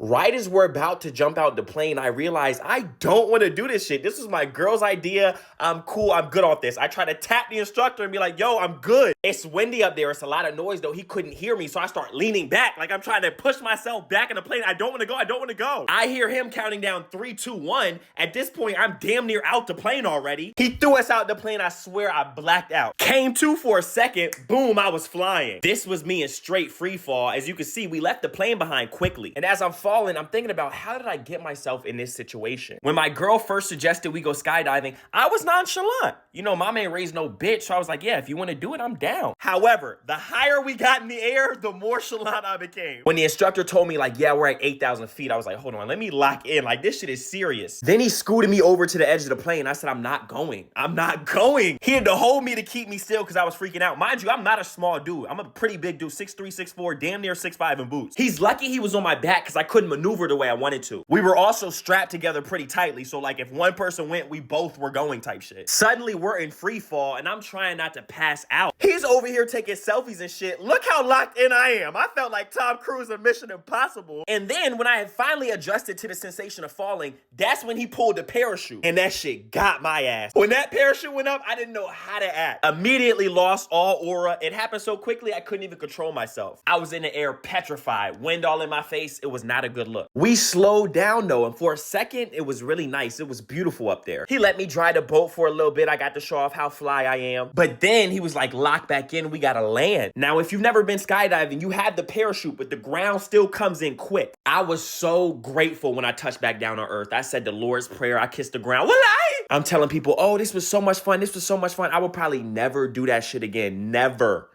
Right as we're about to jump out the plane, I realize I don't want to do this shit. This is my girl's idea. I'm cool. I'm good on this. I try to tap the instructor and be like, yo, I'm good. It's windy up there. It's a lot of noise, though. He couldn't hear me, so I start leaning back like I'm trying to push myself back in the plane. I don't want to go. I don't want to go. I hear him counting down 3, 2, 1. At this point, I'm damn near out the plane already. He threw us out the plane. I swear I blacked out. Came to for a second. Boom, I was flying. This was me in straight free fall. As you can see, we left the plane behind quickly. And as I'm falling, I'm thinking about how did I get myself in this situation? When my girl first suggested we go skydiving, I was nonchalant. You know, mom ain't raised no bitch, so I was like, yeah, if you want to do it, I'm down. However, the higher we got in the air, the more chalant I became. When the instructor told me like, yeah, we're at 8,000 feet, I was like, hold on, let me lock in. Like, this shit is serious. Then he scooted me over to the edge of the plane. I said, I'm not going. I'm not going. He had to hold me to keep me still because I was freaking out. Mind you, I'm not a small dude. I'm a pretty big dude, 6'3", 6'4", damn near 6'5" in boots. He's lucky he was on my back because I couldn't maneuver the way I wanted to. We were also strapped together pretty tightly, so like if one person went, we both were going type shit. Suddenly, we're in free fall, and I'm trying not to pass out. He's over here taking selfies and shit. Look how locked in I am. I felt like Tom Cruise in Mission Impossible. And then when I had finally adjusted to the sensation of falling, that's when he pulled the parachute, and that shit got my ass. When that parachute went up, I didn't know how to act. Immediately lost all aura. It happened so quickly, I couldn't even control myself. I was in the air petrified, wind all in my face. It was not a good look. We slowed down though, and for a second, it was really nice. It was beautiful up there. He let me drive the boat for a little bit. I got to show off how fly I am. But then he was like, lock back in, we gotta land. Now, if you've never been skydiving, you have the parachute, but the ground still comes in quick. I was so grateful when I touched back down on earth. I said the Lord's Prayer, I kissed the ground. I'm telling people, oh, this was so much fun. This was so much fun. I will probably never do that shit again. Never.